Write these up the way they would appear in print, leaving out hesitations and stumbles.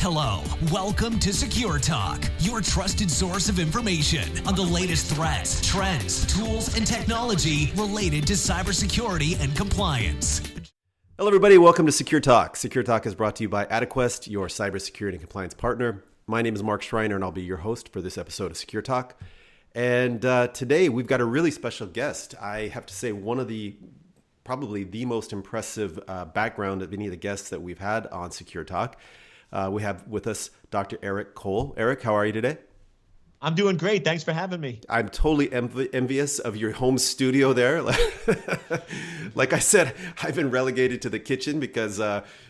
Hello, welcome to Secure Talk, your trusted source of information on the latest threats, trends, tools, and technology related to cybersecurity and compliance. Hello, everybody. Welcome to Secure Talk. Secure Talk is brought to you by Adequest, your cybersecurity and compliance partner. My name is Mark Schreiner, and I'll be your host for this episode of Secure Talk. And today, we've got a really special guest. I have to say, probably the most impressive background of any of the guests that we've had on Secure Talk. We have with us Dr. Eric Cole. Eric, how are you today? I'm doing great. Thanks for having me. I'm totally envious of your home studio there. Like I said, I've been relegated to the kitchen because,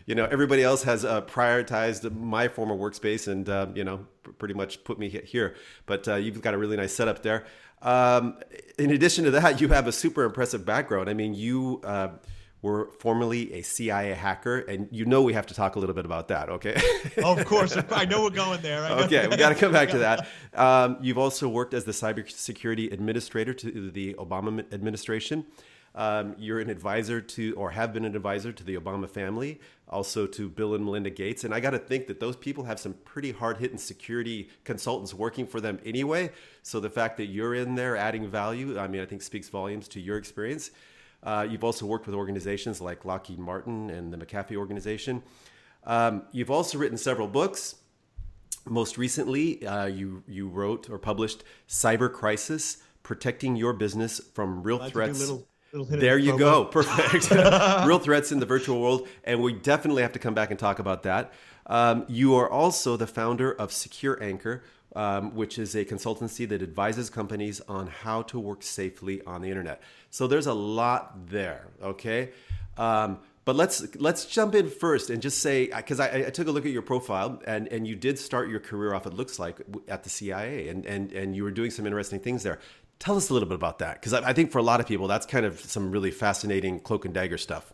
everybody else has prioritized my former workspace and, pretty much put me here. But you've got a really nice setup there. In addition to that, you have a super impressive background. I mean, you were formerly a CIA hacker, and we have to talk a little bit about that, okay? Of course. I know we're going there. Okay, we got to come back to that. You've also worked as the cybersecurity administrator to the Obama administration. You're an advisor to, or have been an advisor to the Obama family, also to Bill and Melinda Gates. And I got to think that those people have some pretty hard-hitting security consultants working for them anyway. So the fact that you're in there adding value, I think speaks volumes to your experience. You've also worked with organizations like Lockheed Martin and the McAfee organization. You've also written several books. Most recently, you wrote or published Cyber Crisis, Protecting Your Business from Real Threats. There you go. Perfect. Real threats in the virtual world. And we definitely have to come back and talk about that. You are also the founder of Secure Anchor, which is a consultancy that advises companies on how to work safely on the internet. So there's a lot there, okay? But let's jump in first and just say, because I took a look at your profile and you did start your career off, it looks like, at the CIA, and you were doing some interesting things there. Tell us a little bit about that, because I think for a lot of people, that's kind of some really fascinating cloak and dagger stuff.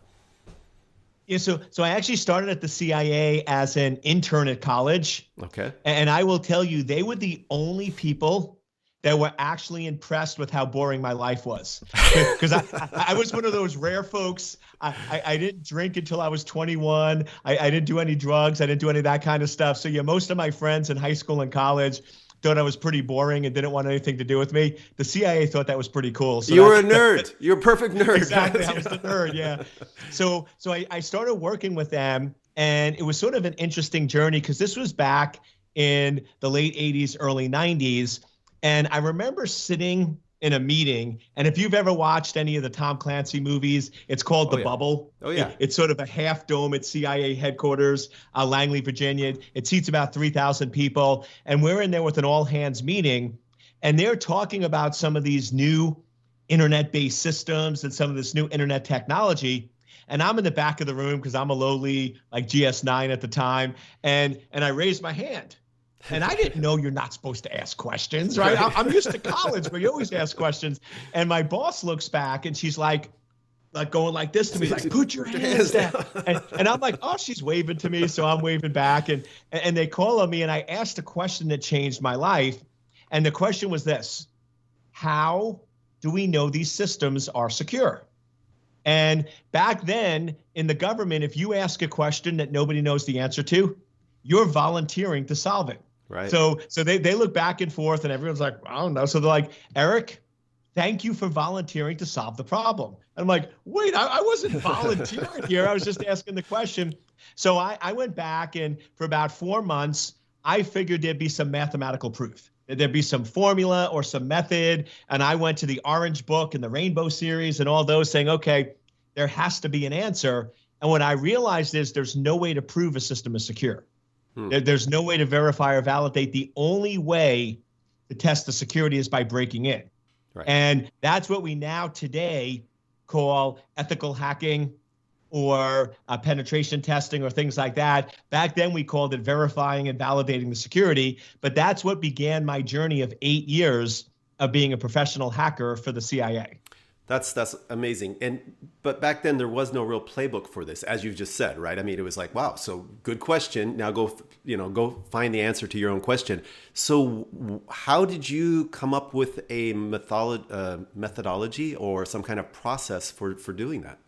Yeah, so I actually started at the CIA as an intern at college. Okay. And I will tell you, they were the only people that were actually impressed with how boring my life was. Because I was one of those rare folks. I didn't drink until I was 21. I didn't do any drugs. I didn't do any of that kind of stuff. So yeah, most of my friends in high school and college thought I was pretty boring and didn't want anything to do with me. The CIA thought that was pretty cool. So you were a nerd. You're a perfect nerd. Exactly. I was the nerd. Yeah. So I started working with them, and it was sort of an interesting journey because this was back in the late 80s, early 90s. And I remember sitting in a meeting, and if you've ever watched any of the Tom Clancy movies, it's called The Bubble. Oh, yeah. It's sort of a half dome at CIA headquarters, Langley, Virginia. It seats about 3,000 people. And we're in there with an all hands meeting, and they're talking about some of these new internet-based systems and some of this new internet technology. And I'm in the back of the room because I'm a lowly like GS9 at the time. And I raised my hand. And I didn't know you're not supposed to ask questions, right? I'm used to college where you always ask questions. And my boss looks back and she's like going like this to me, like, put your hands down. And I'm like, oh, she's waving to me. So I'm waving back. And they call on me, and I asked a question that changed my life. And the question was this: how do we know these systems are secure? And back then in the government, if you ask a question that nobody knows the answer to, you're volunteering to solve it. Right. So they look back and forth, and everyone's like, I don't know. So they're like, Eric, thank you for volunteering to solve the problem. And I'm like, wait, I wasn't volunteering here. I was just asking the question. So I went back, and for about 4 months, I figured there'd be some mathematical proof. There'd be some formula or some method. And I went to the Orange Book and the Rainbow series and all those, saying, okay, there has to be an answer. And what I realized is there's no way to prove a system is secure. There's no way to verify or validate. The only way to test the security is by breaking in. Right. And that's what we now today call ethical hacking or penetration testing or things like that. Back then we called it verifying and validating the security, but that's what began my journey of 8 years of being a professional hacker for the CIA. That's amazing. But back then there was no real playbook for this, as you've just said, right? I mean, it was like, wow, so good question. Now go find the answer to your own question. So how did you come up with a methodology or some kind of process for doing that?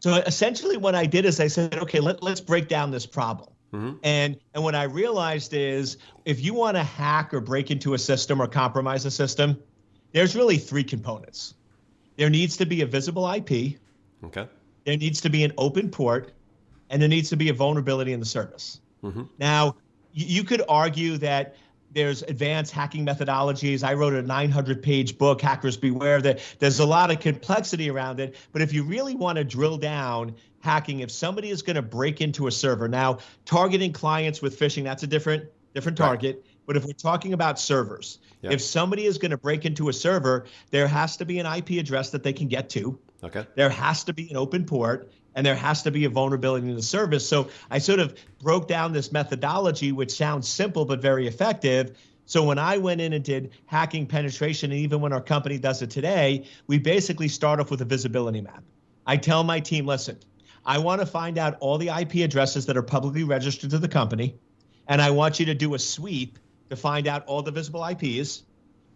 So essentially what I did is I said, okay, let's break down this problem. And what I realized is if you want to hack or break into a system or compromise a system, there's really three components. There needs to be a visible IP. Okay. There needs to be an open port, and there needs to be a vulnerability in the service. Now, you could argue that there's advanced hacking methodologies. I wrote a 900-page book, Hackers Beware, that there's a lot of complexity around it. But if you really want to drill down hacking, if somebody is going to break into a server, now targeting clients with phishing, that's a different target. Right. But if we're talking about servers, if somebody is going to break into a server, there has to be an IP address that they can get to. Okay. There has to be an open port, and there has to be a vulnerability in the service. So I sort of broke down this methodology, which sounds simple but very effective. So when I went in and did hacking penetration, and even when our company does it today, we basically start off with a visibility map. I tell my team, listen, I want to find out all the IP addresses that are publicly registered to the company, and I want you to do a sweep to find out all the visible IPs.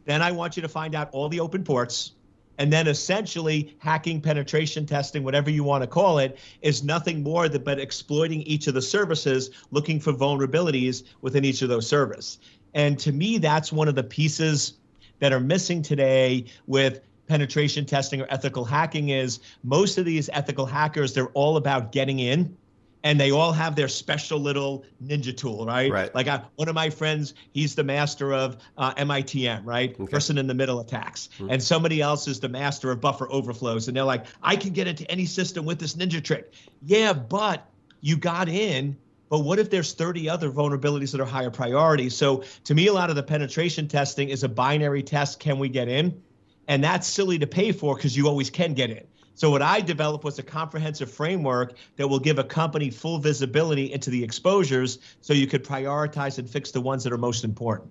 Then I want you to find out all the open ports. And then essentially hacking, penetration testing, whatever you want to call it, is nothing more but exploiting each of the services, looking for vulnerabilities within each of those services. And to me, that's one of the pieces that are missing today with penetration testing or ethical hacking is most of these ethical hackers, they're all about getting in. And they all have their special little ninja tool, right? Right. Like one of my friends, he's the master of MITM, right? Okay. Person in the middle attacks. And somebody else is the master of buffer overflows. And they're like, I can get into any system with this ninja trick. Yeah, but you got in. But what if there's 30 other vulnerabilities that are higher priority? So to me, a lot of the penetration testing is a binary test. Can we get in? And that's silly to pay for because you always can get in. So what I developed was a comprehensive framework that will give a company full visibility into the exposures so you could prioritize and fix the ones that are most important.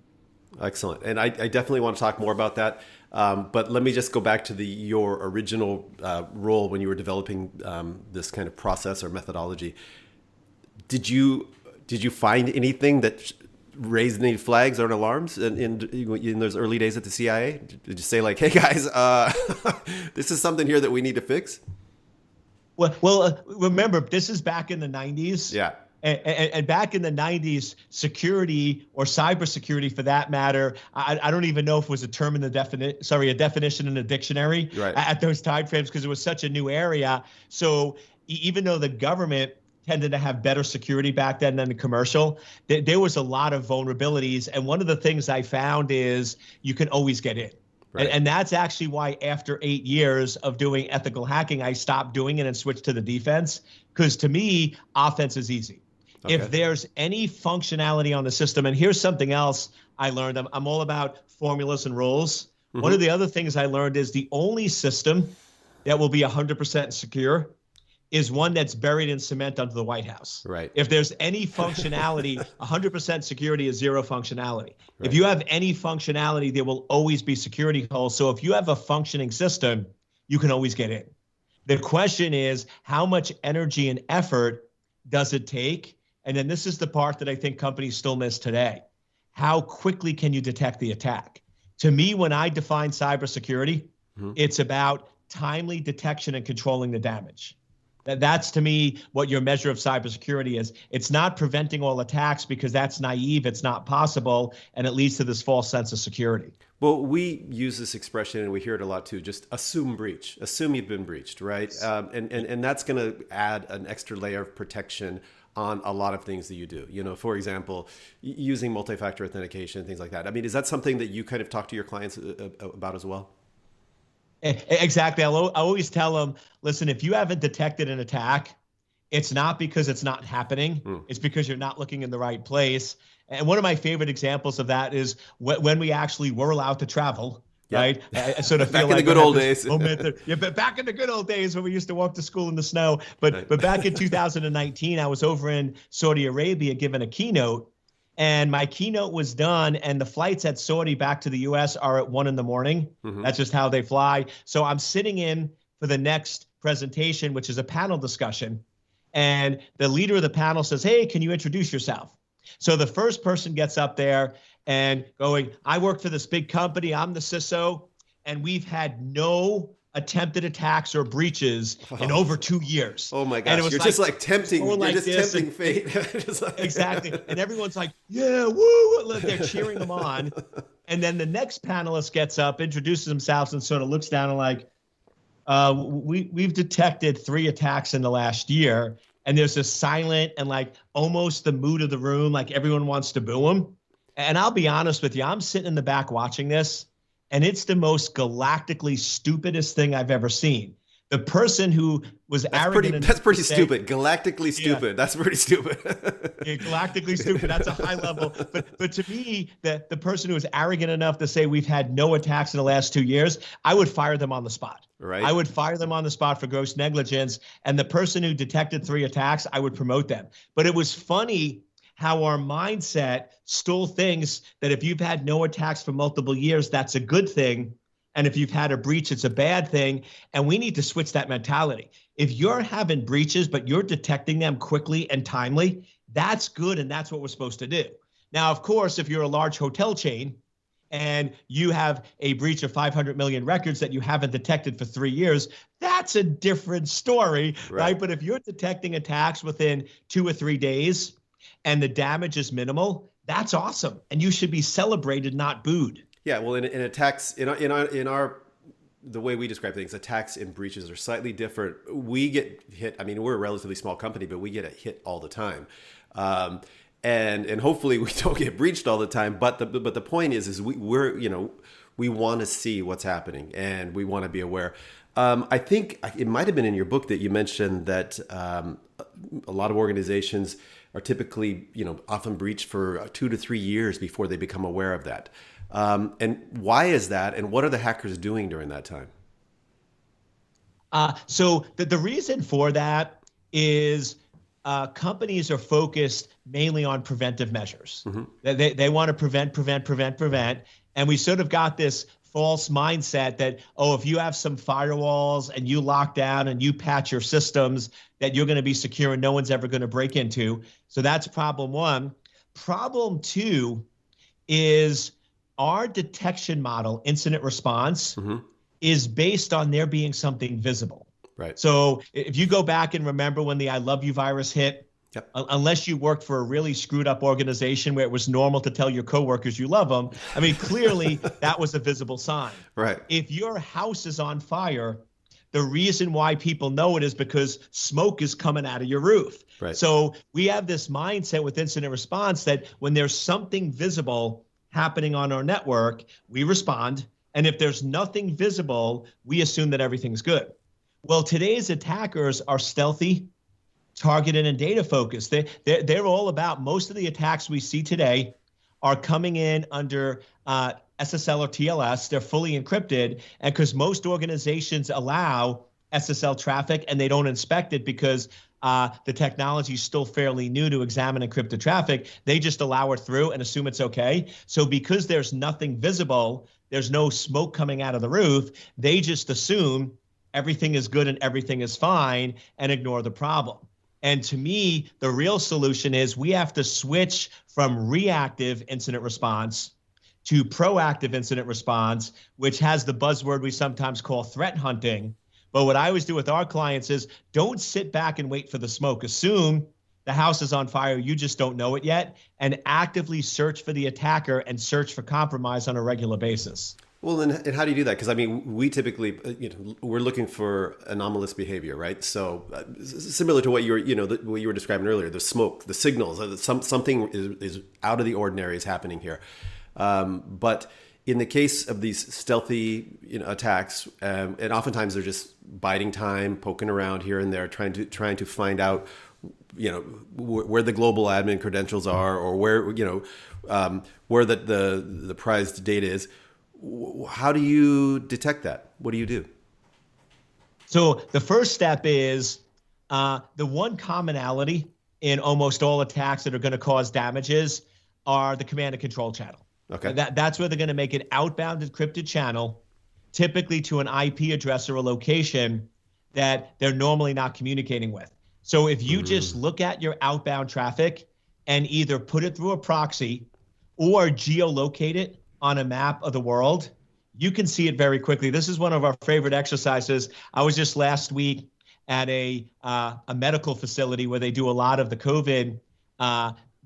Excellent. And I definitely want to talk more about that. But let me just go back to your original role when you were developing this kind of process or methodology. Did you find anything that raised any flags or alarms in those early days at the CIA? Did you say like, hey guys, this is something here that we need to fix? Well, remember, this is back in the 90s. Yeah. And back in the 90s, security or cybersecurity for that matter, I don't even know if it was a term in the a definition in a dictionary at those time frames because it was such a new area. So even though the government tended to have better security back then than the commercial, there was a lot of vulnerabilities. And one of the things I found is you can always get in. Right. And that's actually why after 8 years of doing ethical hacking, I stopped doing it and switched to the defense. Because to me, offense is easy. Okay. If there's any functionality on the system, and here's something else I learned. I'm all about formulas and rules. One of the other things I learned is the only system that will be 100% secure is one that's buried in cement under the White House. Right. If there's any functionality, 100% security is zero functionality. Right. If you have any functionality, there will always be security holes. So if you have a functioning system, you can always get in. The question is, how much energy and effort does it take? And then this is the part that I think companies still miss today. How quickly can you detect the attack? To me, when I define cybersecurity, it's about timely detection and controlling the damage. That's to me what your measure of cybersecurity is. It's not preventing all attacks because that's naive, it's not possible, and it leads to this false sense of security. Well, we use this expression and we hear it a lot too, just assume breach, assume you've been breached, right? And that's going to add an extra layer of protection on a lot of things that you do. You know, for example, using multi-factor authentication, things like that. I mean, is that something that you kind of talk to your clients about as well? Exactly. I always tell them, listen, if you haven't detected an attack, it's not because it's not happening. It's because you're not looking in the right place. And one of my favorite examples of that is when we actually were allowed to travel, right? I sort of feel back in the good old days. But back in the good old days when we used to walk to school in the snow. But back in 2019, I was over in Saudi Arabia giving a keynote. And my keynote was done, and the flights at Saudi back to the U.S. are at 1 a.m. That's just how they fly. So I'm sitting in for the next presentation, which is a panel discussion. And the leader of the panel says, hey, can you introduce yourself? So the first person gets up there and going, I work for this big company. I'm the CISO. And we've had no attempted attacks or breaches in over 2 years. Oh my And gosh, it was you're just like tempting, you're like just this tempting fate. Just like- exactly. And everyone's like, yeah, woo, they're cheering them on. And then the next panelist gets up, introduces themselves, and sort of looks down and like, we've detected 3 attacks in the last year. And there's a silent and like almost the mood of the room, like everyone wants to boo them. And I'll be honest with you, I'm sitting in the back watching this, and it's the most galactically stupidest thing I've ever seen. The person who was arrogant. That's pretty stupid. Galactically stupid. Yeah. That's pretty stupid. Yeah, galactically stupid. That's a high level. But to me, the person who was arrogant enough to say we've had no attacks in the last 2 years, I would fire them on the spot. Right. I would fire them on the spot for gross negligence. And the person who detected 3 attacks, I would promote them. But it was funny how our mindset still thinks that if you've had no attacks for multiple years, that's a good thing. And if you've had a breach, it's a bad thing. And we need to switch that mentality. If you're having breaches, but you're detecting them quickly and timely, that's good. And that's what we're supposed to do. Now, of course, if you're a large hotel chain and you have a breach of 500 million records that you haven't detected for 3 years, that's a different story, right? But if you're detecting attacks within 2 or 3 days and the damage is minimal, that's awesome. And you should be celebrated, not booed. Yeah, well, in attacks, in our the way we describe things, attacks and breaches are slightly different. We get hit. I mean, we're a relatively small company, but we get a hit all the time, and hopefully we don't get breached all the time. But the point is we want to see what's happening and we want to be aware. I think it might have been in your book that you mentioned that a lot of organizations are typically often breached for 2 to 3 years before they become aware of that. And why is that? And what are the hackers doing during that time? So the reason for that is companies are focused mainly on preventive measures. Mm-hmm. They want to prevent. And we sort of got this false mindset that, if you have some firewalls and you lock down and you patch your systems, that you're going to be secure and no one's ever going to break into. So that's problem one. Problem two is our detection model, incident response, is based on there being something visible. Right. So if you go back and remember when the I Love You virus hit, yep. Unless you worked for a really screwed up organization where it was normal to tell your coworkers you love them, I mean, clearly that was a visible sign. Right. If your house is on fire, the reason why people know it is because smoke is coming out of your roof. Right. So we have this mindset with incident response that when there's something visible happening on our network, we respond. And if there's nothing visible, we assume that everything's good. Well, today's attackers are stealthy, targeted, and data focused. They're all about, most of the attacks we see today are coming in under SSL or TLS. They're fully encrypted. And because most organizations allow SSL traffic and they don't inspect it because the technology is still fairly new to examine encrypted traffic, they just allow it through and assume it's okay. So because there's nothing visible, there's no smoke coming out of the roof, they just assume everything is good and everything is fine and ignore the problem. And to me, the real solution is we have to switch from reactive incident response to proactive incident response, which has the buzzword we sometimes call threat hunting. But what I always do with our clients is don't sit back and wait for the smoke. Assume the house is on fire, you just don't know it yet, and actively search for the attacker and search for compromise on a regular basis. Well, and how do you do that? Because I mean, we typically, we're looking for anomalous behavior, right? So similar to what you were, what you were describing earlier, the smoke, the signals, something is out of the ordinary is happening here. But in the case of these stealthy attacks, and oftentimes they're just biding time, poking around here and there, trying to find out, where the global admin credentials are, or where the prized data is. How do you detect that? What do you do? So the first step is the one commonality in almost all attacks that are going to cause damages are the command and control channel. Okay. That's where they're going to make an outbound encrypted channel, typically to an IP address or a location that they're normally not communicating with. So if you just look at your outbound traffic and either put it through a proxy or geolocate it on a map of the world, You can see it very quickly. This is one of our favorite exercises. I was just last week at a medical facility where they do a lot of the COVID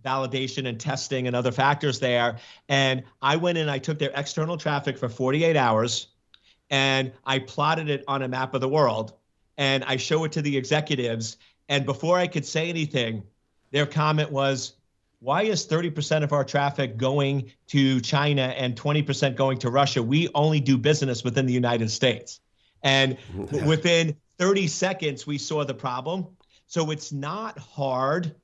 validation and testing and other factors there. And I went in, I took their external traffic for 48 hours, and I plotted it on a map of the world. And I show it to the executives. And before I could say anything, their comment was, why is 30% of our traffic going to China and 20% going to Russia? We only do business within the United States. And within 30 seconds, we saw the problem. So it's not hard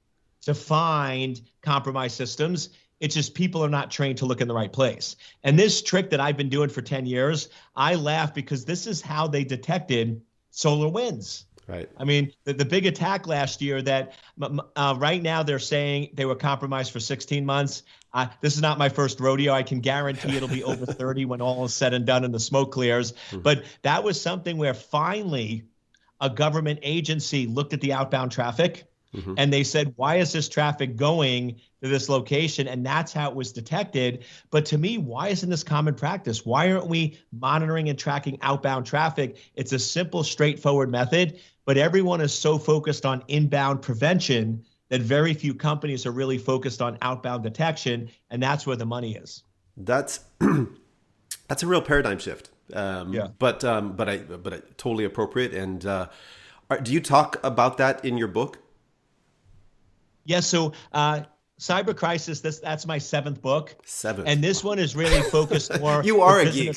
to find compromised systems. It's just people are not trained to look in the right place. And this trick that I've been doing for 10 years, I laugh because this is how they detected SolarWinds. Right. I mean, the big attack last year that right now they're saying they were compromised for 16 months. This is not my first rodeo. I can guarantee it'll be over 30 when all is said and done and the smoke clears. But that was something where finally a government agency looked at the outbound traffic and they said, why is this traffic going to this location? And that's how it was detected. But to me, why isn't this common practice? Why aren't we monitoring and tracking outbound traffic? It's a simple, straightforward method, but everyone is so focused on inbound prevention that very few companies are really focused on outbound detection. And that's where the money is. That's a real paradigm shift. But totally appropriate. And do you talk about that in your book? Yeah, so Cyber Crisis, that's my 7th book. 7th. And this one is really focused more. You are a geek.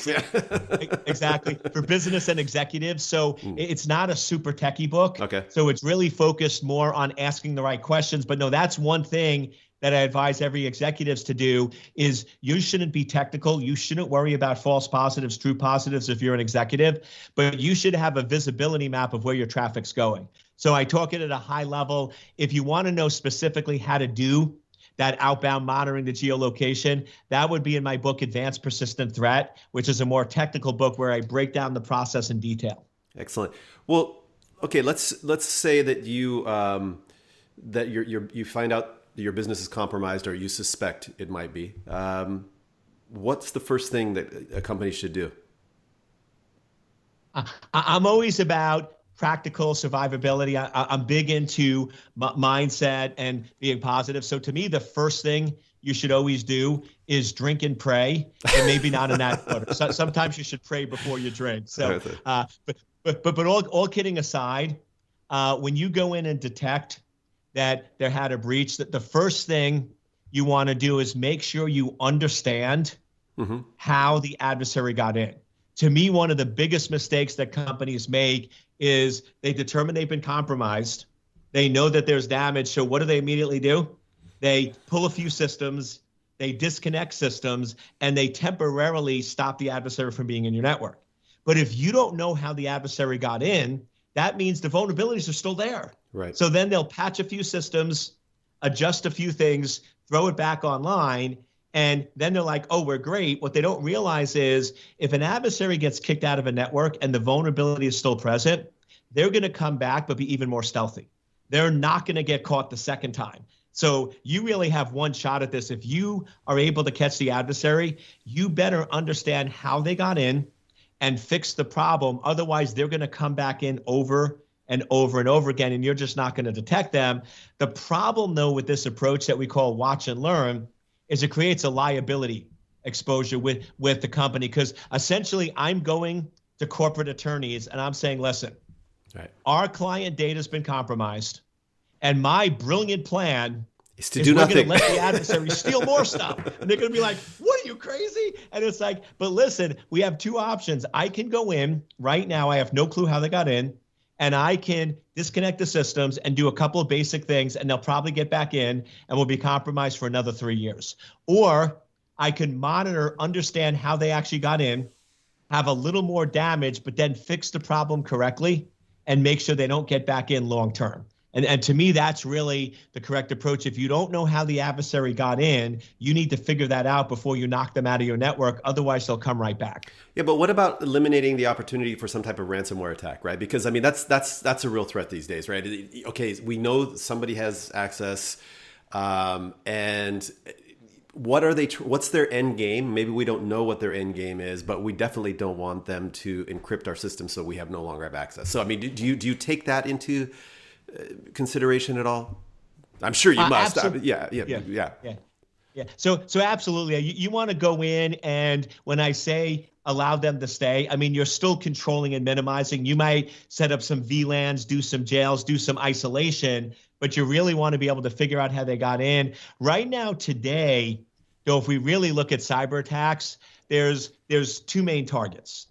Exactly. For business and executives. So it's not a super techie book. Okay. So it's really focused more on asking the right questions. But no, that's one thing that I advise every executives to do is you shouldn't be technical. You shouldn't worry about false positives, true positives if you're an executive, but you should have a visibility map of where your traffic's going. So I talk it at a high level. If you want to know specifically how to do that outbound monitoring, the geolocation, that would be in my book, Advanced Persistent Threat, which is a more technical book where I break down the process in detail. Excellent. Well, okay, let's say that you find out your business is compromised, or you suspect it might be. What's the first thing that a company should do? I'm always about practical survivability. I'm big into mindset and being positive. So to me, the first thing you should always do is drink and pray, and maybe not in that order. So sometimes you should pray before you drink. So, but all kidding aside, when you go in and detect that there had a breach, that the first thing you want to do is make sure you understand how the adversary got in. To me, one of the biggest mistakes that companies make is they determine they've been compromised. They know that there's damage. So what do they immediately do? They pull a few systems, they disconnect systems, and they temporarily stop the adversary from being in your network. But if you don't know how the adversary got in, that means the vulnerabilities are still there. Right. So then they'll patch a few systems, adjust a few things, throw it back online, and then they're like, oh, we're great. What they don't realize is if an adversary gets kicked out of a network and the vulnerability is still present, they're going to come back, but be even more stealthy. They're not going to get caught the second time. So you really have one shot at this. If you are able to catch the adversary, you better understand how they got in and fix the problem. Otherwise, they're going to come back in over and over and over again, and you're just not going to detect them. The problem, though, with this approach that we call watch and learn is it creates a liability exposure with the company, because essentially I'm going to corporate attorneys and I'm saying, listen, our client data has been compromised, and my brilliant plan is to do nothing. We're going to let the adversary steal more stuff. And they're going to be like, what, are you crazy? And it's like, but listen, we have two options. I can go in right now. I have no clue how they got in. And I can disconnect the systems and do a couple of basic things, and they'll probably get back in and will be compromised for another 3 years. Or I can monitor, understand how they actually got in, have a little more damage, but then fix the problem correctly and make sure they don't get back in long term. And to me, that's really the correct approach. If you don't know how the adversary got in, you need to figure that out before you knock them out of your network. Otherwise, they'll come right back. Yeah, but what about eliminating the opportunity for some type of ransomware attack, right? Because I mean, that's a real threat these days, right? Okay, we know somebody has access, and what are they? What's their end game? Maybe we don't know what their end game is, but we definitely don't want them to encrypt our system so we have no longer have access. So, I mean, do you take that into consideration at all? I'm sure you must. Yeah. So absolutely, you want to go in, and when I say allow them to stay, I mean, you're still controlling and minimizing. You might set up some VLANs, do some jails, do some isolation, but you really want to be able to figure out how they got in. Right now, today, though, if we really look at cyber attacks, there's two main targets.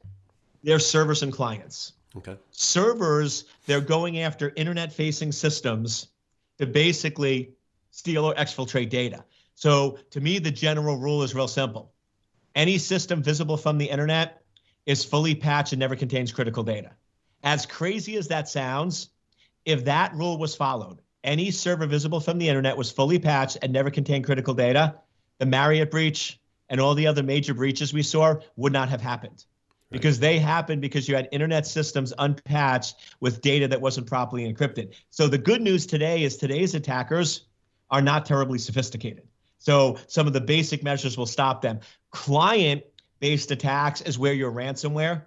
There's servers and clients. Okay. Servers, they're going after internet-facing systems to basically steal or exfiltrate data. So to me, the general rule is real simple. Any system visible from the internet is fully patched and never contains critical data. As crazy as that sounds, if that rule was followed, any server visible from the internet was fully patched and never contained critical data, the Marriott breach and all the other major breaches we saw would not have happened. Right. Because they happened because you had internet systems unpatched with data that wasn't properly encrypted. So the good news today is today's attackers are not terribly sophisticated. So some of the basic measures will stop them. Client-based attacks is where your ransomware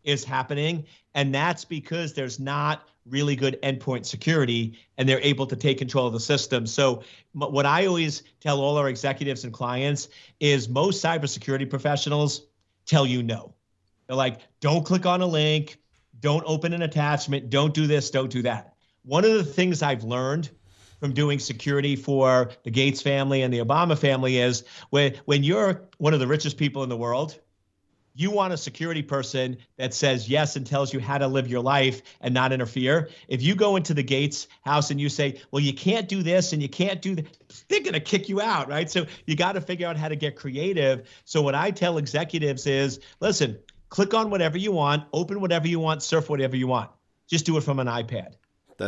is happening, and that's because there's not really good endpoint security, and they're able to take control of the system. So what I always tell all our executives and clients is most cybersecurity professionals tell you no. They're like, don't click on a link, don't open an attachment, don't do this, don't do that. One of the things I've learned from doing security for the Gates family and the Obama family is when you're one of the richest people in the world, you want a security person that says yes and tells you how to live your life and not interfere. If you go into the Gates house and you say, well, you can't do this and you can't do that, they're going to kick you out, right? So you got to figure out how to get creative. So what I tell executives is, listen, click on whatever you want, open whatever you want, surf whatever you want. Just do it from an iPad.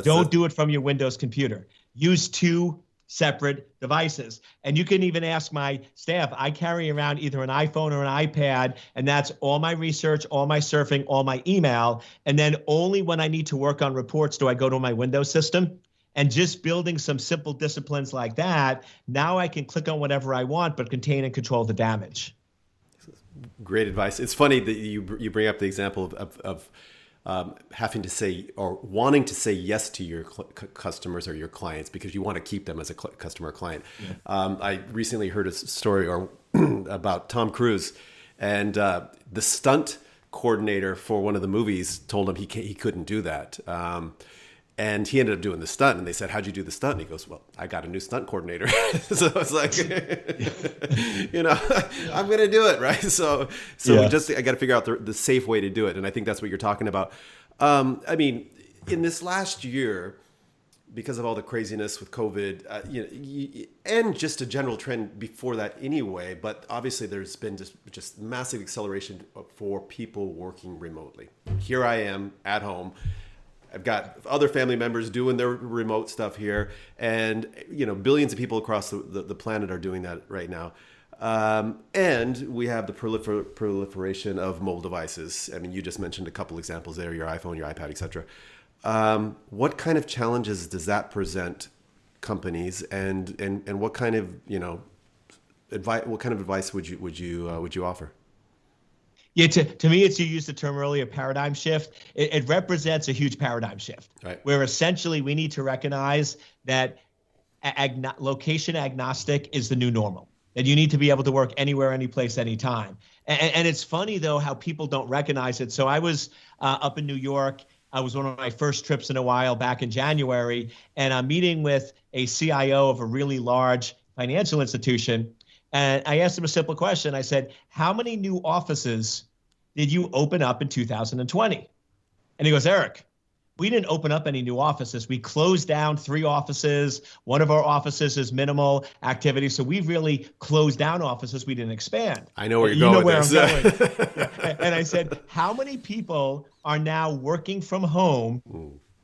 Don't do it from your Windows computer. Use two separate devices. And you can even ask my staff, I carry around either an iPhone or an iPad, and that's all my research, all my surfing, all my email. And then only when I need to work on reports do I go to my Windows system. And just building some simple disciplines like that, now I can click on whatever I want, but contain and control the damage. Great advice. It's funny that you bring up the example of having to say or wanting to say yes to your customers or your clients because you want to keep them as a customer or client. Yeah. I recently heard a story about Tom Cruise, and the stunt coordinator for one of the movies told him he couldn't do that. And he ended up doing the stunt, and they said, how'd you do the stunt? And he goes, well, I got a new stunt coordinator. So it's like, I'm going to do it, right? So I got to figure out the safe way to do it. And I think that's what you're talking about. I mean, in this last year, because of all the craziness with COVID, and just a general trend before that anyway, but obviously there's been just massive acceleration for people working remotely. Here I am at home. I've got other family members doing their remote stuff here, and billions of people across the planet are doing that right now. And we have the proliferation of mobile devices. I mean, you just mentioned a couple examples there: your iPhone, your iPad, etc. What kind of challenges does that present companies, and what kind of advice would you offer? Yeah, to me, you used the term earlier, paradigm shift. It represents a huge paradigm shift, right? Where essentially we need to recognize that location agnostic is the new normal, that you need to be able to work anywhere, any place, anytime. And it's funny, though, how people don't recognize it. So I was up in New York. I was one of my first trips in a while back in January, and I'm meeting with a CIO of a really large financial institution. And I asked him a simple question. I said, how many new offices did you open up in 2020? And he goes, Eric, we didn't open up any new offices. We closed down 3 offices. One of our offices is minimal activity. So we've really closed down offices. We didn't expand. I know where you're going with this. I'm going. Yeah. And I said, how many people are now working from home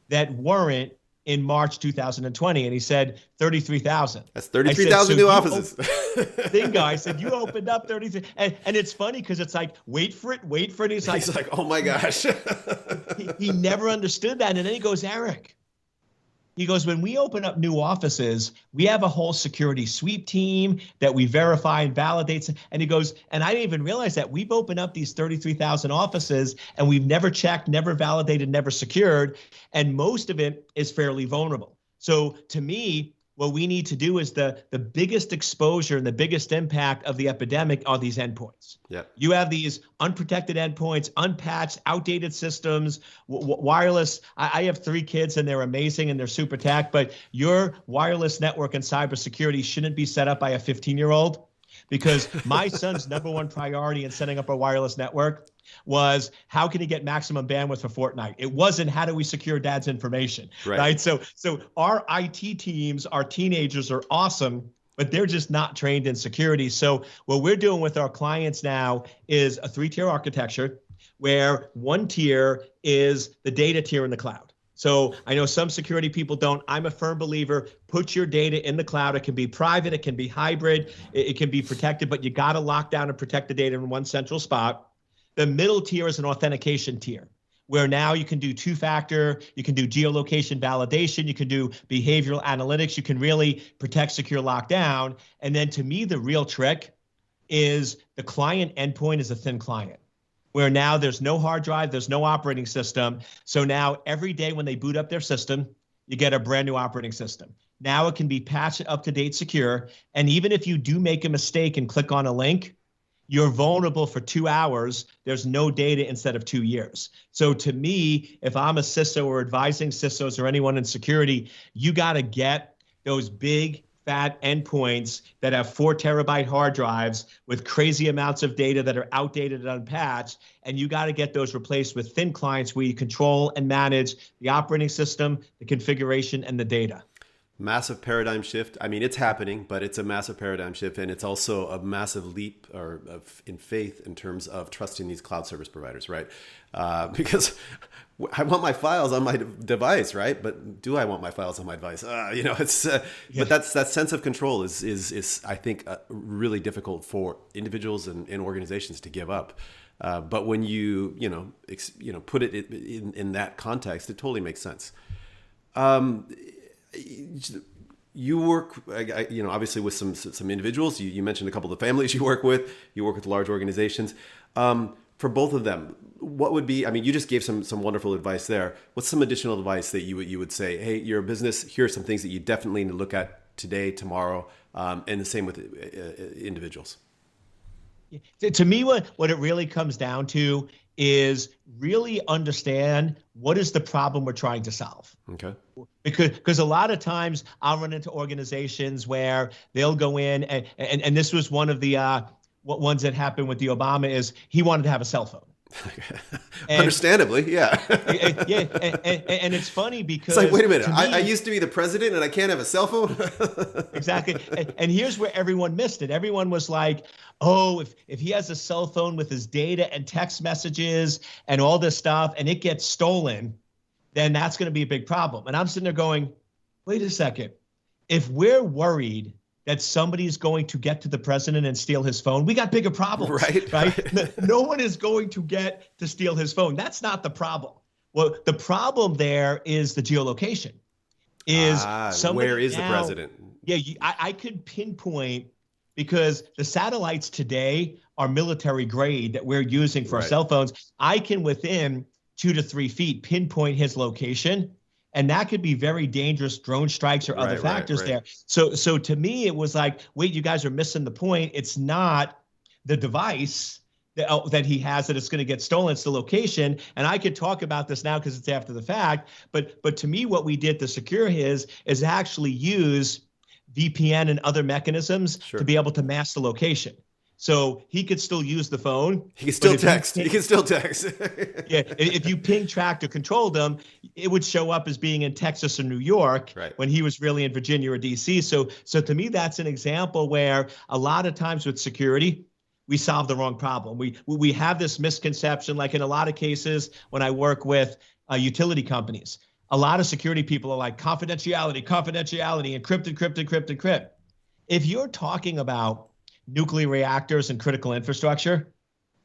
that weren't in March 2020? And he said 33,000. That's 33,000 new offices. Bingo. I said, you opened up 33. And it's funny because it's like, wait for it. He's like, oh my gosh. he never understood that. And then he goes, Eric, He goes, when we open up new offices, we have a whole security sweep team that we verify and validate. And he goes, and I didn't even realize that we've opened up these 33,000 offices and we've never checked, never validated, never secured. And most of it is fairly vulnerable. So to me, what we need to do is the biggest exposure and the biggest impact of the epidemic are these endpoints. Yeah. You have these unprotected endpoints, unpatched, outdated systems, wireless. I have 3 kids and they're amazing and they're super tech, but your wireless network and cybersecurity shouldn't be set up by a 15-year-old, because my son's number one priority in setting up a wireless network was how can he get maximum bandwidth for Fortnite? It wasn't how do we secure dad's information, right? So our IT teams, our teenagers are awesome, but they're just not trained in security. So what we're doing with our clients now is a 3-tier architecture where 1 tier is the data tier in the cloud. So I know some security people don't. I'm a firm believer, put your data in the cloud. It can be private, it can be hybrid, it can be protected, but you got to lock down and protect the data in one central spot. The middle tier is an authentication tier, where now you can do 2-factor, you can do geolocation validation, you can do behavioral analytics, you can really protect, secure, lock down. And then to me, the real trick is the client endpoint is a thin client, where now there's no hard drive, there's no operating system. So now every day when they boot up their system, you get a brand new operating system. Now it can be patched, up to date, secure. And even if you do make a mistake and click on a link, you're vulnerable for 2 hours. There's no data instead of 2 years. So to me, if I'm a CISO or advising CISOs or anyone in security, you got to get those big, fat endpoints that have 4 terabyte hard drives with crazy amounts of data that are outdated and unpatched. And you got to get those replaced with thin clients where you control and manage the operating system, the configuration, and the data. Massive paradigm shift. I mean, it's happening, but it's a massive paradigm shift. And it's also a massive leap in faith in terms of trusting these cloud service providers, right? Because I want my files on my device, right? But do I want my files on my device? But that sense of control is I think, really difficult for individuals and organizations to give up. But when you put it in that context, it totally makes sense. You work, obviously with some individuals. You mentioned a couple of the families you work with. You work with large organizations. For both of them, what would be? I mean, you just gave some wonderful advice there. What's some additional advice that you would say? Hey, you're a business. Here are some things that you definitely need to look at today, tomorrow, and the same with individuals. To me, what it really comes down to is really understand what is the problem we're trying to solve. Okay. Because a lot of times I'll run into organizations where they'll go in and this was one of the ones that happened with the Obama is he wanted to have a cell phone. Understandably, yeah. And it's funny because it's like, wait a minute, I used to be the president and I can't have a cell phone? Exactly. And here's where everyone missed it. Everyone was like, oh, if he has a cell phone with his data and text messages and all this stuff and it gets stolen, then that's going to be a big problem. And I'm sitting there going, wait a second. If we're worried that somebody's going to get to the president and steal his phone, we got bigger problems, right? No one is going to get to steal his phone. That's not the problem. Well, the problem there is the geolocation. Where is the president? Yeah, I could pinpoint, because the satellites today are military grade that we're using for cell phones. I can, within 2 to 3 feet, pinpoint his location. And that could be very dangerous drone strikes or other factors there. So to me, it was like, wait, you guys are missing the point. It's not the device that he has that it's going to get stolen. It's the location. And I could talk about this now because it's after the fact. But to me, what we did to secure his is actually use VPN and other mechanisms to be able to mask the location. So he could still use the phone. He can still text. He can still text. Yeah, if you ping, tracked, or controlled him, it would show up as being in Texas or New York when he was really in Virginia or DC. So to me, that's an example where a lot of times with security, we solve the wrong problem. We have this misconception, like in a lot of cases when I work with utility companies, a lot of security people are like confidentiality, encrypt. If you're talking about nuclear reactors and critical infrastructure,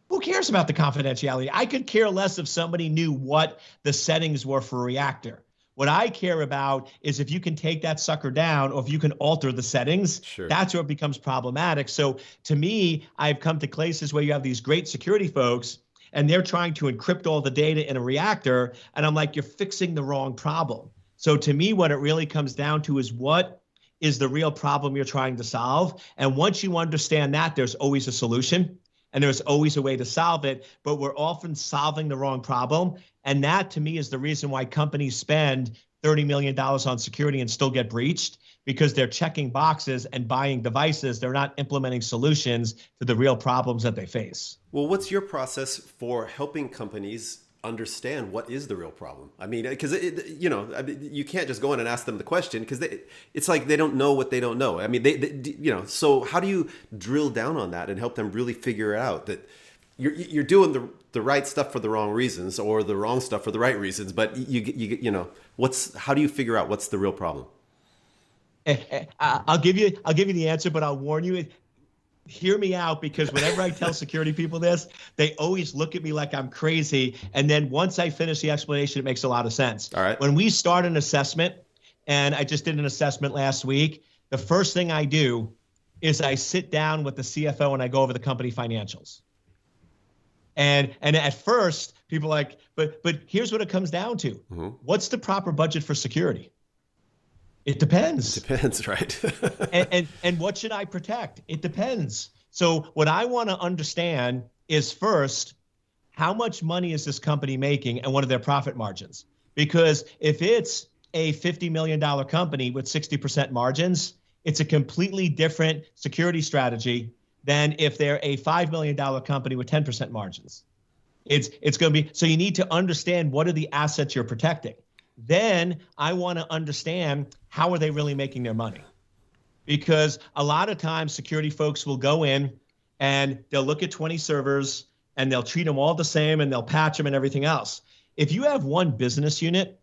who cares about the confidentiality? I could care less if somebody knew what the settings were for a reactor. What I care about is if you can take that sucker down, or if you can alter the settings. Sure. That's where it becomes problematic. So to me, I've come to places where you have these great security folks and they're trying to encrypt all the data in a reactor. And I'm like, you're fixing the wrong problem. So to me, what it really comes down to is what is the real problem you're trying to solve. And once you understand that, there's always a solution and there's always a way to solve it, but we're often solving the wrong problem. And that to me is the reason why companies spend $30 million on security and still get breached, because they're checking boxes and buying devices. They're not implementing solutions to the real problems that they face. Well, what's your process for helping companies understand what is the real problem? I mean, because you can't just go in and ask them the question, because it's like they don't know what they don't know. I mean, so how do you drill down on that and help them really figure out that you're doing the right stuff for the wrong reasons, or the wrong stuff for the right reasons? But how do you figure out what's the real problem? I'll give you the answer, but I'll warn you. Hear me out, because whenever I tell security people this, they always look at me like I'm crazy. And then once I finish the explanation, it makes a lot of sense. All right. When we start an assessment, and I just did an assessment last week, the first thing I do is I sit down with the CFO and I go over the company financials. And at first, people are like, but here's what it comes down to. Mm-hmm. What's the proper budget for security? It depends. It depends, right? and what should I protect? It depends. So what I want to understand is, first, how much money is this company making and what are their profit margins? Because if it's a $50 million company with 60% margins, it's a completely different security strategy than if they're a $5 million company with 10% margins. It's going to be, so you need to understand what are the assets you're protecting. Then I want to understand, how are they really making their money? Because a lot of times security folks will go in and they'll look at 20 servers and they'll treat them all the same and they'll patch them and everything else. If you have one business unit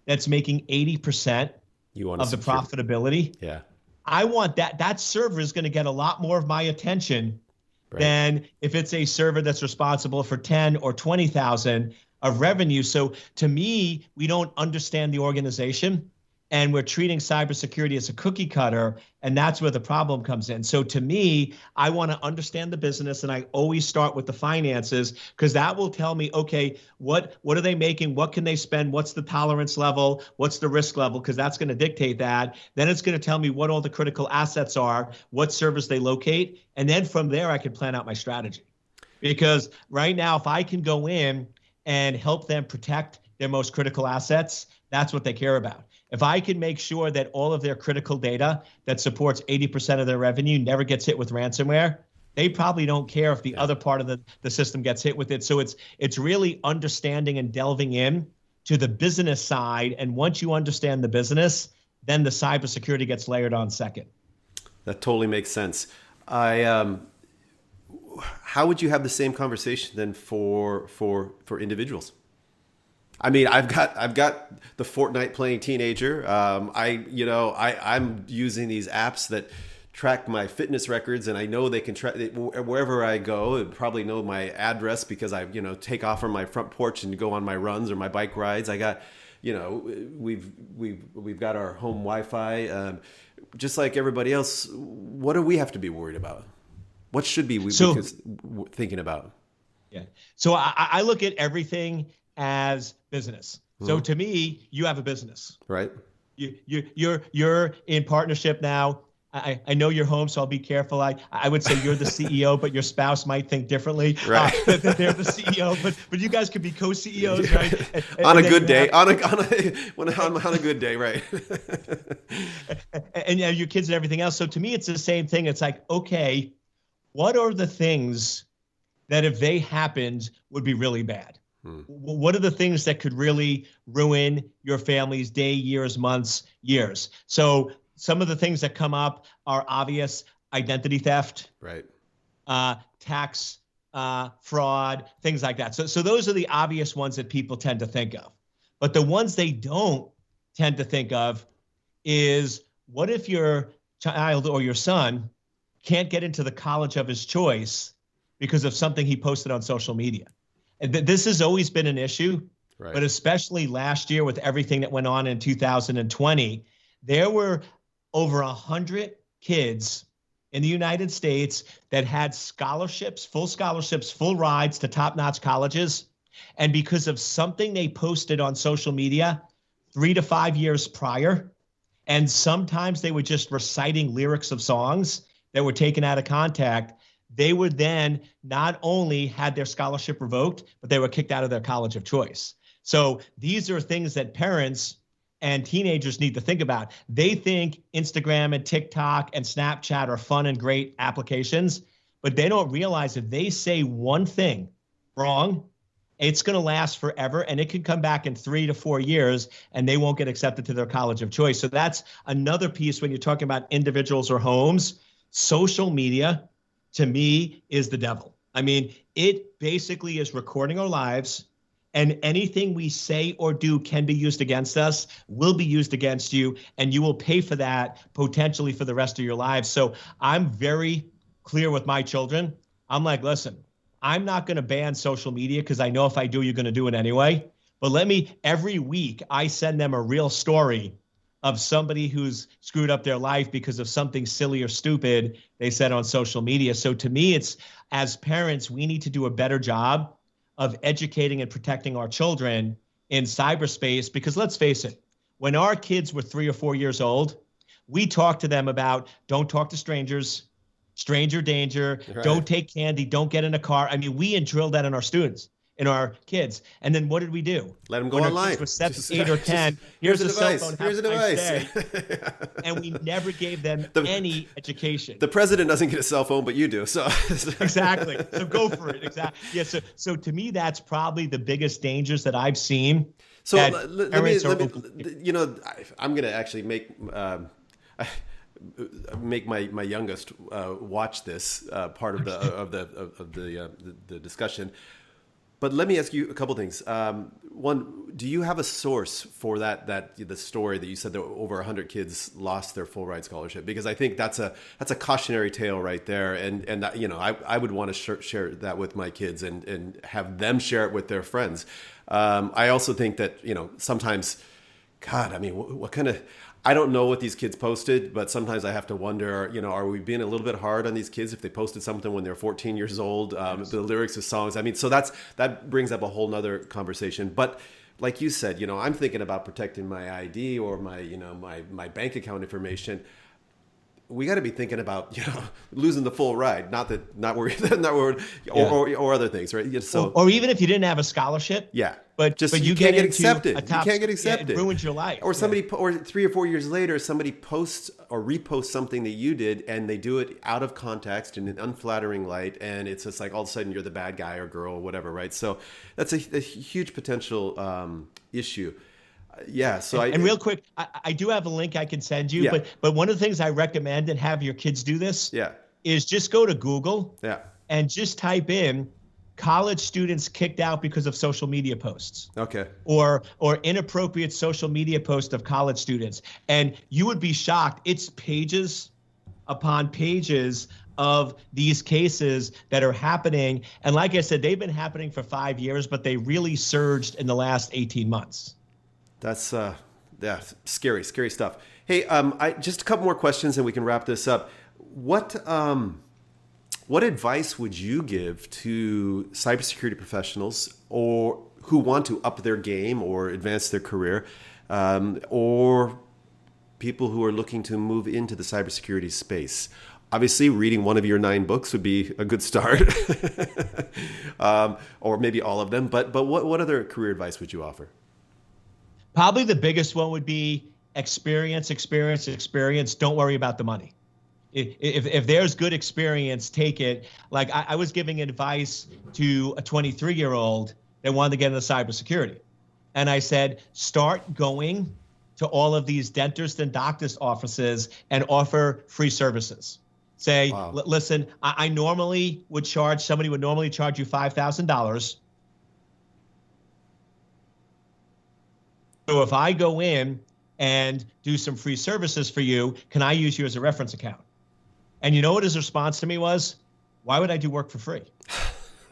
that's making 80% of the profitability, yeah, I want that server is going to get a lot more of my attention than if it's a server that's responsible for 10 or 20,000 of revenue. So to me, we don't understand the organization, and we're treating cybersecurity as a cookie cutter, and that's where the problem comes in. So to me, I want to understand the business, and I always start with the finances, because that will tell me, okay, what are they making? What can they spend? What's the tolerance level? What's the risk level? Because that's going to dictate that. Then it's going to tell me what all the critical assets are, what servers they locate, and then from there, I can plan out my strategy. Because right now, if I can go in and help them protect their most critical assets, that's what they care about. If I can make sure that all of their critical data that supports 80% of their revenue never gets hit with ransomware, they probably don't care if the other part of the system gets hit with it. So it's really understanding and delving in to the business side. And once you understand the business, then the cybersecurity gets layered on second. That totally makes sense. How would you have the same conversation then for individuals? I mean, I've got the Fortnite playing teenager. I'm using these apps that track my fitness records, and I know they can track wherever I go. It probably know my address because I take off from my front porch and go on my runs or my bike rides. I got, we've got our home Wi-Fi. Just like everybody else, what do we have to be worried about? What should we thinking about? Yeah. So I look at everything as business. Mm-hmm. So to me, you have a business, right? You're in partnership now. I know you're home, so I'll be careful. I would say you're the CEO, but your spouse might think differently. Right. That they're the CEO, but you guys could be co-CEOs, right? On a good day, on a good day, right? And your kids and everything else. So to me, it's the same thing. It's like, okay, what are the things that if they happened would be really bad? What are the things that could really ruin your family's day, years, months, years? So some of the things that come up are obvious: identity theft, right? Tax fraud, things like that. So those are the obvious ones that people tend to think of. But the ones they don't tend to think of is, what if your child or your son can't get into the college of his choice because of something he posted on social media? And this has always been an issue. Right. But especially last year with everything that went on in 2020, there were over 100 kids in the United States that had scholarships, full rides to top-notch colleges. And because of something they posted on social media 3 to 5 years prior, and sometimes they were just reciting lyrics of songs that were taken out of context, they would then not only had their scholarship revoked, but they were kicked out of their college of choice. So these are things that parents and teenagers need to think about. They think Instagram and TikTok and Snapchat are fun and great applications, but they don't realize if they say one thing wrong, it's going to last forever, and it can come back in 3 to 4 years, and they won't get accepted to their college of choice. So that's another piece when you're talking about individuals or homes. Social media, to me, is the devil. I mean, it basically is recording our lives, and anything we say or do can be used against us, will be used against you, and you will pay for that potentially for the rest of your lives. So I'm very clear with my children. I'm like, listen, I'm not going to ban social media because I know if I do, you're going to do it anyway. But every week, I send them a real story of somebody who's screwed up their life because of something silly or stupid they said on social media. So to me, it's, as parents, we need to do a better job of educating and protecting our children in cyberspace, because let's face it, when our kids were 3 or 4 years old, we talked to them about don't talk to strangers, stranger danger, right. Don't take candy, don't get in a car. I mean, we drilled that in our students, in our kids. And then what did we do? Let them go online. Kids were 7, 8, or 10. Here's a cell phone. Here's a device. And we never gave them any education. The president doesn't get a cell phone, but you do. So exactly. So go for it. Exactly. Yeah. So to me, that's probably the biggest dangers that I've seen. So let me, you know, I'm going to actually make my youngest watch this part of the discussion. But let me ask you a couple things. One, do you have a source for the story that you said that over 100 kids lost their full ride scholarship? Because I think that's a cautionary tale right there, and you know, I would want to share that with my kids and have them share it with their friends. I also think that, you know, sometimes, God, I mean, what kind of, I don't know what these kids posted, but sometimes I have to wonder, you know, are we being a little bit hard on these kids if they posted something when they're 14 years old, yes. The lyrics of songs. I mean, so that brings up a whole nother conversation. But like you said, you know, I'm thinking about protecting my ID or my bank account information. We got to be thinking about, you know, losing the full ride, not worried, or other things, right? So, or even if you didn't have a scholarship, yeah, but you can't get accepted. You can't get accepted. It ruins your life. Or somebody, or 3 or 4 years later, somebody posts or reposts something that you did, and they do it out of context in an unflattering light, and it's just like all of a sudden you're the bad guy or girl or whatever, right? So that's a huge potential issue. Yeah. So and real quick, I do have a link I can send you, yeah. but one of the things I recommend and have your kids do this, yeah, is just go to Google, yeah, and just type in college students kicked out because of social media posts. Okay. Or inappropriate social media posts of college students, and you would be shocked. It's pages upon pages of these cases that are happening, and like I said, they've been happening for 5 years, but they really surged in the last 18 months. That's scary stuff. Hey, just a couple more questions and we can wrap this up. What advice would you give to cybersecurity professionals or who want to up their game or advance their career, or people who are looking to move into the cybersecurity space? Obviously, reading one of your 9 books would be a good start, or maybe all of them. But what other career advice would you offer? Probably the biggest one would be experience. Don't worry about the money. If there's good experience, take it. Like I was giving advice to a 23-year-old that wanted to get into cybersecurity. And I said, start going to all of these dentists and doctors' offices and offer free services. Say, wow. Listen, I normally would charge, somebody would normally charge you $5,000. So if I go in and do some free services for you, can I use you as a reference account? And you know what his response to me was? Why would I do work for free?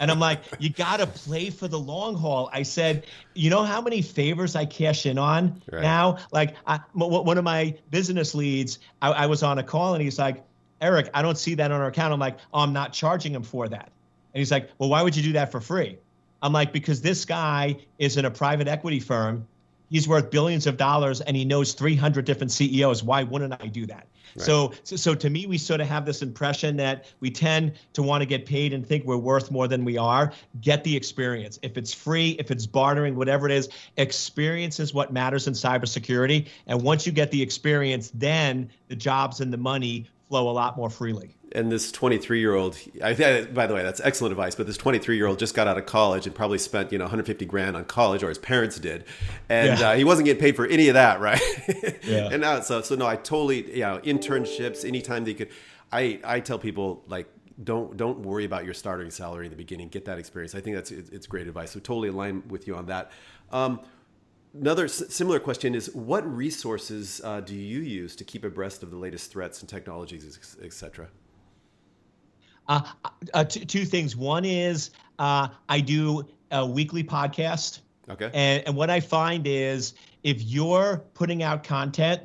And I'm like, you got to play for the long haul. I said, you know how many favors I cash in on now? Like one of my business leads, I was on a call and he's like, Eric, I don't see that on our account. I'm like, oh, I'm not charging him for that. And he's like, well, why would you do that for free? I'm like, because this guy is in a private equity firm. He's worth billions of dollars and he knows 300 different CEOs. Why wouldn't I do that? Right. So to me, we sort of have this impression that we tend to want to get paid and think we're worth more than we are. Get the experience. If it's free, if it's bartering, whatever it is, experience is what matters in cybersecurity. And once you get the experience, then the jobs and the money flow a lot more freely. And this 23-year-old, by the way, that's excellent advice, but this 23-year-old just got out of college and probably spent, $150,000 on college, or his parents did. And he wasn't getting paid for any of that, right? Yeah. And now, so no, I totally, internships, anytime they could, I tell people, like, don't worry about your starting salary in the beginning. Get that experience. I think it's great advice. So totally align with you on that. Another similar question is, what resources do you use to keep abreast of the latest threats and technologies, et cetera? Two things. One is I do a weekly podcast. Okay. And what I find is if you're putting out content,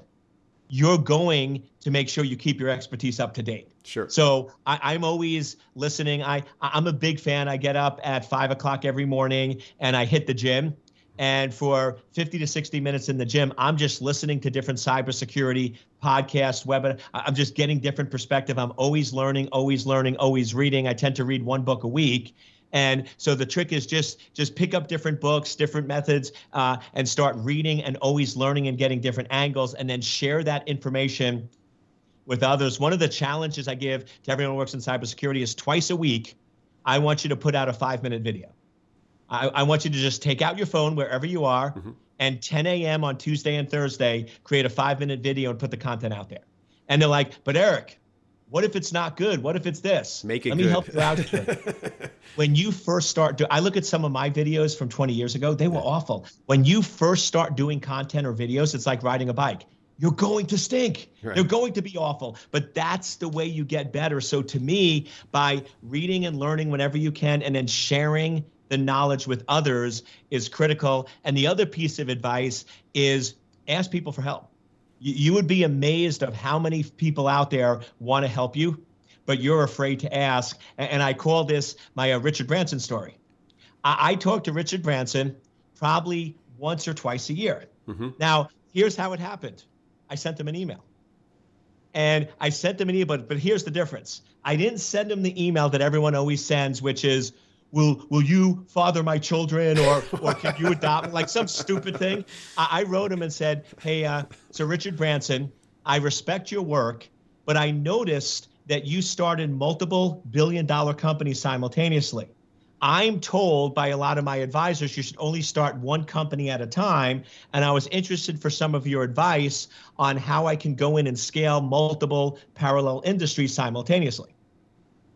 you're going to make sure you keep your expertise up to date. Sure. So I'm always listening. I'm a big fan. I get up at 5 o'clock every morning and I hit the gym. And for 50 to 60 minutes in the gym, I'm just listening to different cybersecurity podcasts, webinars. I'm just getting different perspective. I'm always learning, always reading. I tend to read one book a week. And so the trick is just pick up different books, different methods, and start reading and always learning and getting different angles, and then share that information with others. One of the challenges I give to everyone who works in cybersecurity is twice a week, I want you to put out a 5-minute video. I want you to just take out your phone wherever you are, and 10 a.m. on Tuesday and Thursday, create a 5-minute video and put the content out there. And they're like, but Eric, what if it's not good? What if it's this? Make it Let me good. help you out here. When you first start, I look at some of my videos from 20 years ago, they were awful. When you first start doing content or videos, it's like riding a bike. You're going to stink. Right. They're going to be awful, but that's the way you get better. So to me, by reading and learning whenever you can, and then sharing the knowledge with others is critical. And the other piece of advice is ask people for help. You would be amazed of how many people out there want to help you, but you're afraid to ask. And I call this my Richard Branson story. I talk to Richard Branson probably once or twice a year. Now, here's how it happened. I sent him an email. And I sent him an email, but here's the difference. I didn't send him the email that everyone always sends, which is, Will you father my children, or can you adopt, like some stupid thing? I wrote him and said, hey, so Richard Branson, I respect your work, but I noticed that you started multiple billion-dollar companies simultaneously. I'm told by a lot of my advisors you should only start one company at a time, and I was interested for some of your advice on how I can go in and scale multiple parallel industries simultaneously.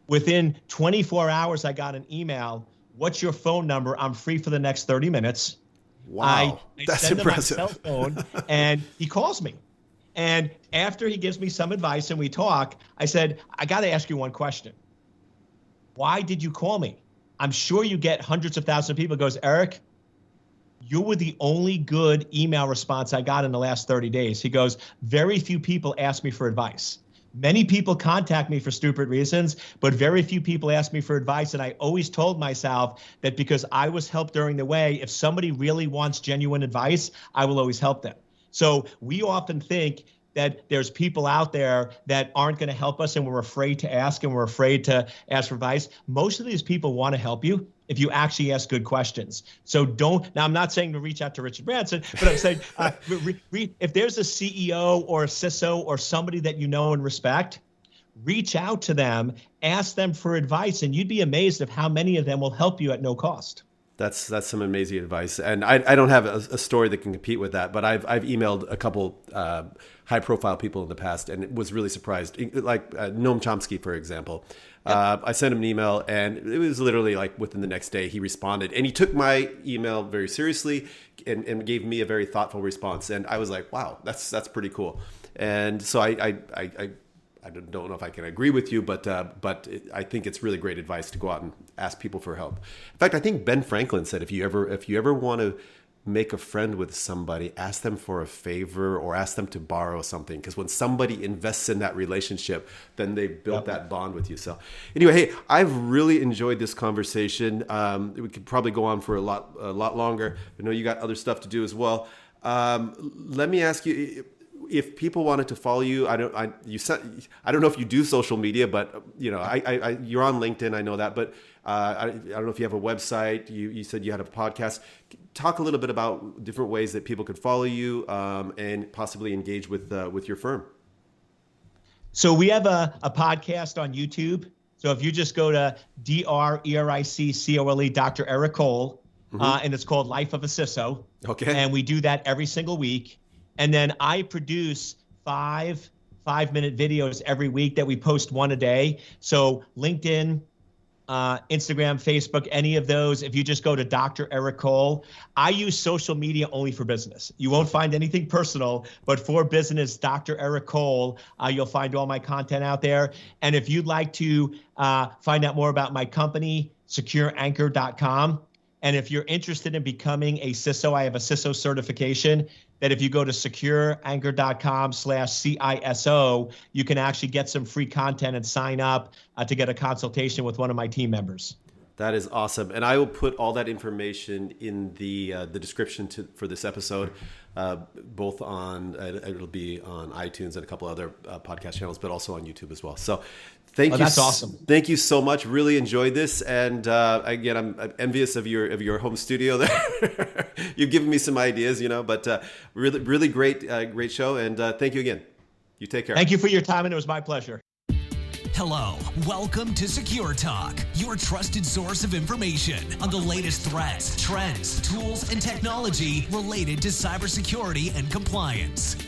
Within 24 hours, I got an email. What's your phone number? I'm free for the next 30 minutes. Wow, that's send impressive. him my cell phone, and he calls me. And after he gives me some advice and we talk, I said, I got to ask you one question. Why did you call me? I'm sure you get hundreds of thousands of people. He goes, Eric, you were the only good email response I got in the last 30 days. He goes, very few people ask me for advice. Many people contact me for stupid reasons, but very few people ask me for advice. And I always told myself that because I was helped during the way, if somebody really wants genuine advice, I will always help them. So we often think that there's people out there that aren't going to help us, and we're afraid to ask, and we're afraid to ask for advice. Most of these people want to help you if you actually ask good questions. So now I'm not saying to reach out to Richard Branson, but I'm saying if there's a CEO or a CISO or somebody that you know and respect, reach out to them, ask them for advice, and you'd be amazed of how many of them will help you at no cost. That's some amazing advice. And I don't have a story that can compete with that, but I've emailed a couple high profile people in the past and was really surprised. Like Noam Chomsky, for example. Yep. I sent him an email and it was literally like within the next day he responded, and he took my email very seriously and gave me a very thoughtful response. And I was like, wow, that's pretty cool. And so I I don't know if I can agree with you, but I think it's really great advice to go out and ask people for help. In fact, I think Ben Franklin said, if you ever want to make a friend with somebody, ask them for a favor or ask them to borrow something. Because when somebody invests in that relationship, then they've built that bond with you. So anyway, hey, I've really enjoyed this conversation. We could probably go on for a lot longer. I know you got other stuff to do as well. Let me ask you, if people wanted to follow you, I don't know if you do social media, but you're on LinkedIn. I know that, but I don't know if you have a website. You said you had a podcast. Talk a little bit about different ways that people could follow you and possibly engage with your firm. So we have a podcast on YouTube. So if you just go to DRERICCOLE, Dr. Eric Cole, and it's called Life of a CISO. Okay. And we do that every single week. And then I produce five-minute videos every week that we post one a day. So LinkedIn, Instagram, Facebook, any of those, if you just go to Dr. Eric Cole. I use social media only for business. You won't find anything personal, but for business, Dr. Eric Cole, you'll find all my content out there. And if you'd like to find out more about my company, secureanchor.com. And if you're interested in becoming a CISO, I have a CISO certification that if you go to secureanchor.com/CISO, you can actually get some free content and sign up to get a consultation with one of my team members. That is awesome. And I will put all that information in the description for this episode, both on, it'll be on iTunes and a couple other podcast channels, but also on YouTube as well. So thank you. That's awesome. Thank you so much. Really enjoyed this. And again, I'm envious of your home studio there. You've given me some ideas, but really, really great show. And thank you again. You take care. Thank you for your time, and it was my pleasure. Hello, welcome to Secure Talk, your trusted source of information on the latest threats, trends, tools, and technology related to cybersecurity and compliance.